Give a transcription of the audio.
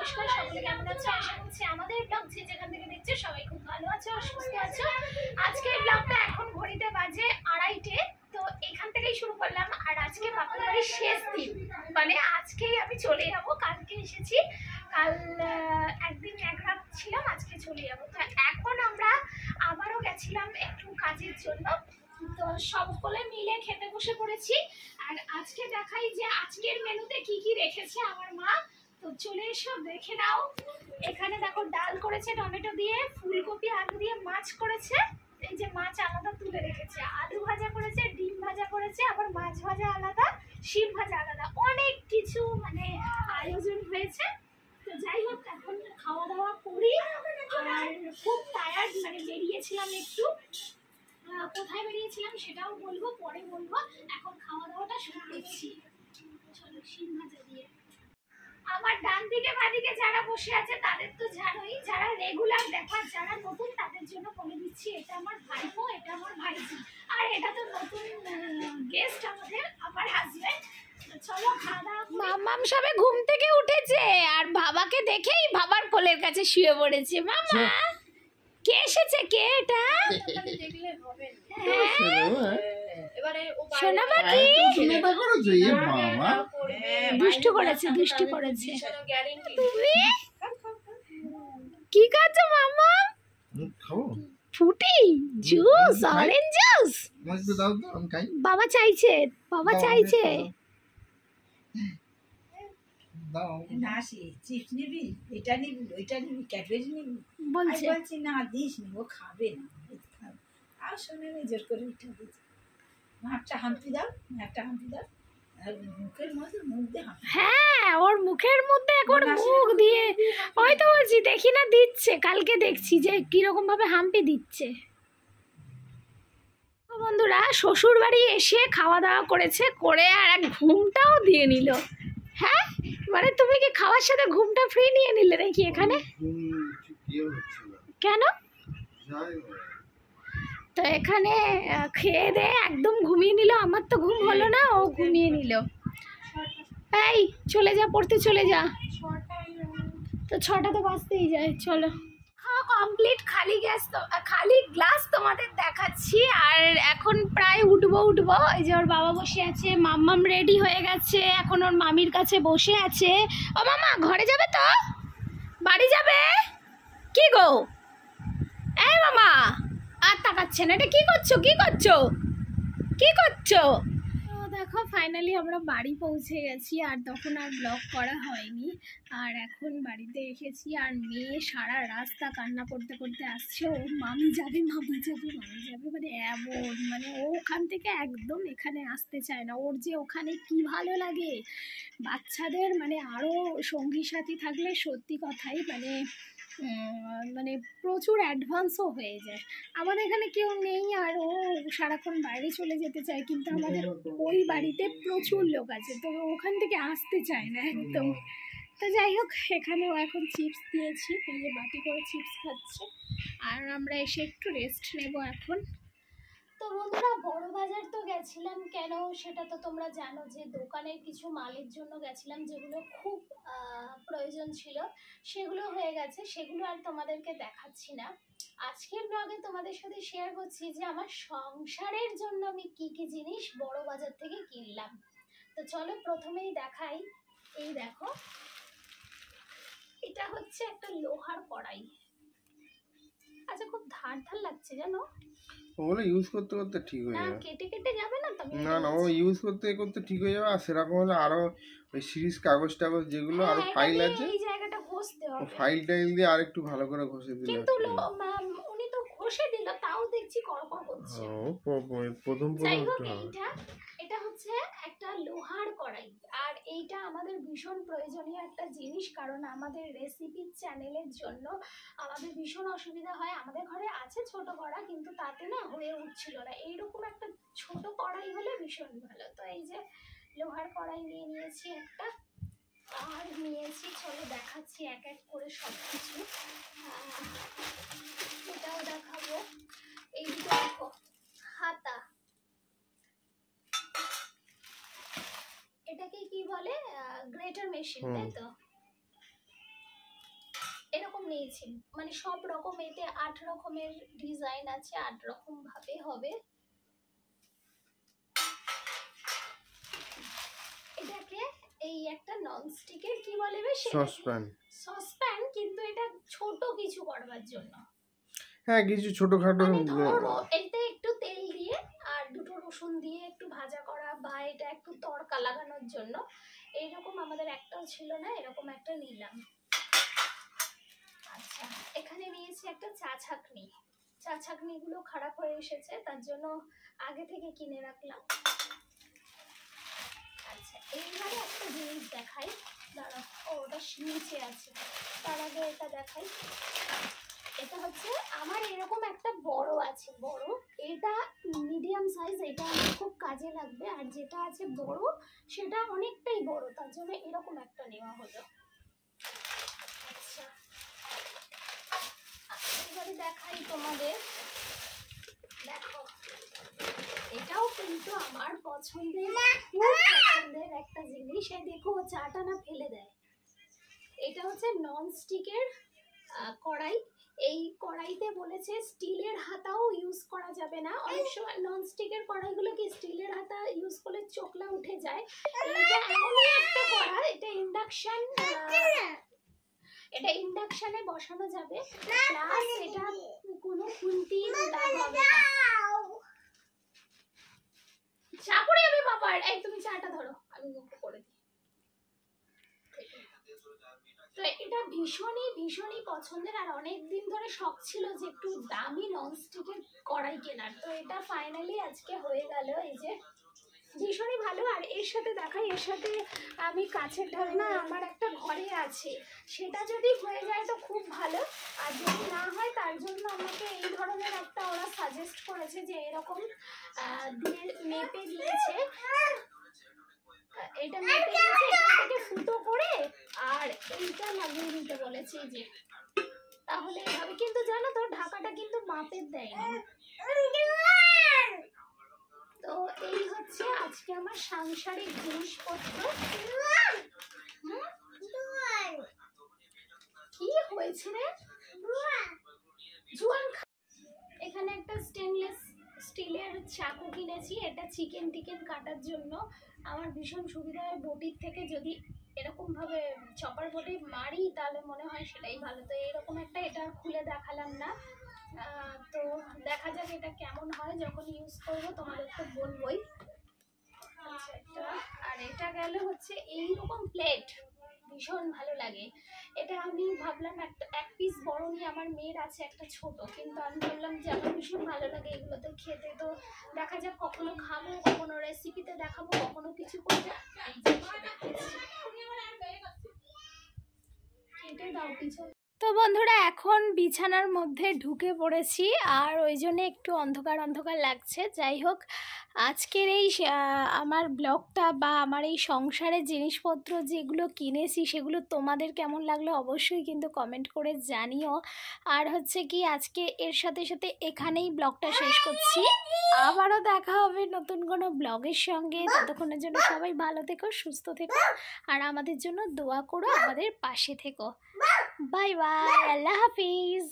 নমস্কার, সকলে কেমন আছো? আশা করছি আমাদের ব্লগ যে যেখান থেকে দেখছো সবাই খুব ভালো আছো আর সুস্থ আছো। আজকের ব্লগটা এখন ঘড়িতে বাজে 2:30, তো এখান থেকেই শুরু করলাম। আর আজকে বাপের বাড়ির শেষ দিন, মানে আজকেই আমি চলে যাবো। কালকে এসেছি, কাল একদিন এক রাত ছিলাম, আজকে চলে যাবো। তো এখন আমরা আবারও গেছিলাম একটু কাজের জন্য, তো সকলে মিলে খেতে বসে পড়েছি। আর আজকে দেখাই যে আজকের মেনুতে কি কি রেখেছে আমার মা, তো চলে এসো দেখে নাও। এখানে দেখো ডাল করেছে টমেটো দিয়ে, ফুলকপি আলু দিয়ে মাছ করেছে। এই যে মাছ আলাদা তুলে রেখেছে, আলু ভাজা করেছে, ডিম ভাজা করেছে, আবার মাছ ভাজা আলাদা, শিম ভাজা আলাদা, অনেক কিছু মানে আয়োজন হয়েছে। তো যাই হোক, এখন খাওয়া দাওয়া করি। আর খুব টায়ার্ড, মানে বেরিয়েছিলাম একটু, কোথায় বেরিয়েছিলাম সেটাও বলবো, পরে বলবো। এখন খাওয়া দাওয়াটা শুরু করছি। চলো, শিম ভাজা দিয়ে। আমার ডান দিকে বাদিকে যারা বসে আছে তাদের তো জানোই, যারা রেগুলার দেখা, যারা নতুন তাদের জন্য বলে দিচ্ছি, এটা আমার ভাইপো, এটা আমার ভাইজি, আর এটা তো নতুন গেস্ট আমাদের, আমার হাজবেন্ড। চলো খাওয়া দাওয়া। মাম্মাম সবে ঘুম থেকে উঠেছে আর বাবাকে দেখেই বাবার কোলের কাছে শুয়ে পড়েছে। মামা কে এসেছে? কে এটা? দেখলে হবে না। সোনা পাখি দুষ্টু করেছে, দুষ্টু করেছে। তুমি কি খাচ্ছ মামা? Frooti juice, orange juice. বাবা চাইছে, বাবা চাইছে। বলছি না দিস নি, ও খাবে না। আর শোনে জোর করে উঠে দিচ্ছে, একটা হাম্পি দাও, একটা হাম্পি দাও। হ্যাঁ, ওর মুখের মধ্যে এখন মুখ দিয়ে, ওই তো বলছি দেখি না দিচ্ছে, কালকে দেখছি যে কিরকম ভাবে হাম্পি দিচ্ছে। বন্ধুরা, শ্বশুর বাড়ি এসে খাওয়া দাওয়া করেছে, করে আর এক ঘুমটাও দিয়ে নিল। হ্যাঁ, মানে তুমি কি খাওয়ার সাথে ঘুমটা ফ্রি নিয়ে নিলে নাকি এখানে? কেন? তো এখানে খেয়ে দিয়ে একদম ঘুমিয়ে নিল। আমার তো ঘুম হলো না, ও ঘুমিয়ে নিল। এই চলে যা, পড়তে চলে যা। তো 6টা তো বাজতেই যায়। চলো খাওয়া কমপ্লিট, খালি গ্লাস তোমাদের দেখাচ্ছি। আর এখন প্রায় উঠবো। এই যে ওর বাবা বসে আছে, মাম্মাম রেডি হয়ে গেছে, এখন ওর মামির কাছে বসে আছে। ও মামা ঘরে যাবে তো? বাড়ি যাবে? কি গো এই মামা, আর তাকাচ্ছেন, এটা কি করছো? কি করছো? কি করছো? তো দেখো ফাইনালি আমরা বাড়ি পৌঁছে গেছি, আর তখন আর ব্লগ করা হয়নি। আর এখন বাড়িতে এসেছি, আর মেয়ে সারা রাস্তা কান্না করতে করতে আসছে, ও মামি যাবে, মামি যাবে, মামি যাবে, মানে এমন, মানে ও ওখান থেকে একদম এখানে আসতে চায় না। ওর যে ওখানে কি ভালো লাগে বাচ্চাদের, মানে আরও সঙ্গী সাথী থাকলে সত্যি কথাই মানে প্রচুর অ্যাডভান্সও হয়ে যায়। আমাদের এখানে কেউ নেই, আর ও সারাক্ষণ বাইরে চলে যেতে চায়, কিন্তু আমাদের ওই বাড়িতে প্রচুর লোক আছে, তো ওখান থেকে আসতে চায় না একদম। তো যাই হোক, এখানেও এখন চিপস দিয়েছি, এই যে বাটি করে চিপস খাচ্ছে, আর আমরা এসে একটু রেস্ট নেব এখন। তো বন্ধুরা, বড় বাজার তো গেছিলাম, কেন সেটা তো তোমরা জানো, যে দোকানের কিছু মালের জন্য গেছিলাম, যেগুলো খুব প্রয়োজন ছিল, সেগুলো হয়ে গেছে, সেগুলো আর তোমাদেরকে দেখাচ্ছি না। আজকের ব্লগে তোমাদের সাথে শেয়ার করছি যে আমার সংসারের জন্য আমি কি কি জিনিস বড় বাজার থেকে কিনলাম। তো চলো প্রথমেই দেখাই। এই দেখো, এটা হচ্ছে একটা লোহার কড়াই। আচ্ছা, খুব ধার ধার লাগছে জানো, ওগুলো ইউজ করতে করতে ঠিক হয়ে যাবে। কেটে কেটে যাবে না? না না, ও ইউজ করতে করতে ঠিক হয়ে যাবে। আর সেরকম হলে আরো ওই সিরিজ কাগজ টাগজ যেগুলো আরো ফাইল আছে, এই জায়গাটা ঘষতে হবে, ফাইল টাইল দিয়ে আরেকটু ভালো করে ঘষে দিলে। কিন্তু উনি তো ঘষে দিল, তাও দেখছি কড়কড় করছে। প্রথম একটু এটা হচ্ছে একটা লোহার কড়াই, আর এইটা আমাদের ভীষণ প্রয়োজনীয় একটা জিনিস, কারণ আমাদের রেসিপি চ্যানেলের জন্য আমাদের ভীষণ অসুবিধা হয়। আমাদের ঘরে আছে ছোট কড়া, কিন্তু তাতে না হয়ে উঠছিল না। এইরকম একটা ছোট কড়াই হলে ভীষণ ভালো। তো এই যে লোহার কড়াই নিয়ে নিয়েছি একটা, আর নিয়েছি, চলো দেখাচ্ছি এক এক করে সব কিছু। এটাও দেখাবো। এই দেখো, হাতা, এটাকে কি বলে? গ্রেটার মেশিন, তাই তো? নিয়েছি, মানে সব রকম, এতে 8 রকমের ডিজাইন আছে, 8 রকম ভাবে হবে। এটাকে এই একটা ননস্টিকের কি বলে বেশ, সসপ্যান, কিন্তু এটা ছোট কিছু করবার জন্য। হ্যাঁ, কিছু ছোটখাটো, মানে ধরো এতে একটু তেল দিয়ে আর 2টো রসুন দিয়ে একটু ভাজা করা, বা এটা একটু তড়কা লাগানোর জন্য। এইরকম আমাদের একটাও ছিল না, এরকম একটা নিলাম। আচ্ছা, এখানে নিয়েছি একটা চা ছাঁকনি। চা ছাঁকনি গুলো খারাপ হয়ে এসেছে, তার জন্য আগে থেকে কিনে রাখলাম। আচ্ছা, এইবারে একটা জিনিস দেখাই, দাঁড়াও, ওটা নিচে আছে, তার আগে এটা দেখাই। এটা হচ্ছে আমার এরকম একটা বড় আছে, বড়, এটা মিডিয়াম সাইজ, এটা আমার খুব কাজে লাগবে। আর যেটা আছে বড়, সেটা অনেকটাই বড়, তার জন্য এরকম একটা নেওয়া হলো। আচ্ছা, এবারে দেখাই তোমাদের, দেখো এটাও কিন্তু আমার পছন্দের, খুব পছন্দের একটা জিনিস। এই দেখো, চাটা না ফেলে দেয়। এটা হচ্ছে নন স্টিকের কড়াই। এই কড়াইতে বলেছে স্টিলের হাতাও ইউজ করা যাবে না। অনেক সময় নন স্টিকের কড়াইগুলো কি স্টিলের হাতা ইউজ করলে চোখলা উঠে যায়। এটা এমনই একটা কড়াই, এটা ইন্ডাকশনে বসানো যাবে, প্লাস এটা কোনো খুন্তি লাগাবে না। চা করে আমি বাবার, এই তুমি চাটা ধরো, আমি মুখে করে দিই। তো এটা ভীষণই পছন্দের, আর অনেক দিন ধরে শখ ছিল যে একটু দামি ননস্টিকের কড়াই কেনার। তো এটা ফাইনালি আজকে হয়ে গেল। এই যে ভীষণই ভালো। আর এর সাথে দেখাই, এর সাথে আমি কাছের ঢাকনা আমার একটা ঘরে আছে, সেটা যদি হয়ে যায় তো খুব ভালো। আর যদি না হয়, তার জন্য আমাকে এই ধরনের একটা ওরা সাজেস্ট করেছে, যে এরকম দিয়ে মেপে দিয়েছে, এটা মেপে দিয়েছে, এখান থেকে ফুটো করে আর এইটা লাগিয়ে দিতে বলেছে। যে তাহলে এভাবে, কিন্তু জানো তো ঢাকাটা কিন্তু মাপের দেয়নি। তো এই হচ্ছে আজকে আমার সাংসারিক জিনিসপত্র। কি হয়েছে রে? জুয়ান। এখানে একটা স্টেনলেস স্টিলের চাকু কিনেছি, এটা চিকেন টিকেন কাটার জন্য আমার ভীষণ সুবিধা হয়। বটির থেকে যদি এরকম ভাবে চপার বটি মারি, তাহলে মনে হয় সেটাই ভালো। তো এরকম একটা, এটা খুলে দেখালাম না। তো দেখা যাক এটা কেমন হয়, যখন ইউজ করবো তোমাদের তো বলবোই। আচ্ছা, আর এটা গেল হচ্ছে এইরকম প্লেট, ভীষণ ভালো লাগে। এটা আমি ভাবলাম এক পিস বড় নিয়ে, আমার মেয়ের আছে একটা ছোট, কিন্তু আমি ভাবলাম যে আমার ভীষণ ভালো লাগে এগুলোতে খেতে। তো দেখা যাক, কখনো খাবো, কখনো রেসিপিতে দেখাবো, কখনো কিছু করবো। কেটে দাও পিছনে। তো বন্ধুরা, এখন বিছানার মধ্যে ঢুকে পড়েছি, আর ওই জন্য একটু অন্ধকার অন্ধকার লাগছে। যাই হোক, আজকের এই আমার ব্লগটা বা আমার এই সংসারের জিনিসপত্র যেগুলো কিনেছি, সেগুলো তোমাদের কেমন লাগলো অবশ্যই কিন্তু কমেন্ট করে জানিও। আর হচ্ছে কি, আজকে এর সাথে সাথে এখানেই ব্লগটা শেষ করছি। আবারও দেখা হবে নতুন কোনো ব্লগের সঙ্গে। ততক্ষণের জন্য সবাই ভালো থেকো, সুস্থ থেকো, আর আমাদের জন্য দোয়া করো, আমাদের পাশে থেকো। বাই বাই, আল্লাহ হাফিজ।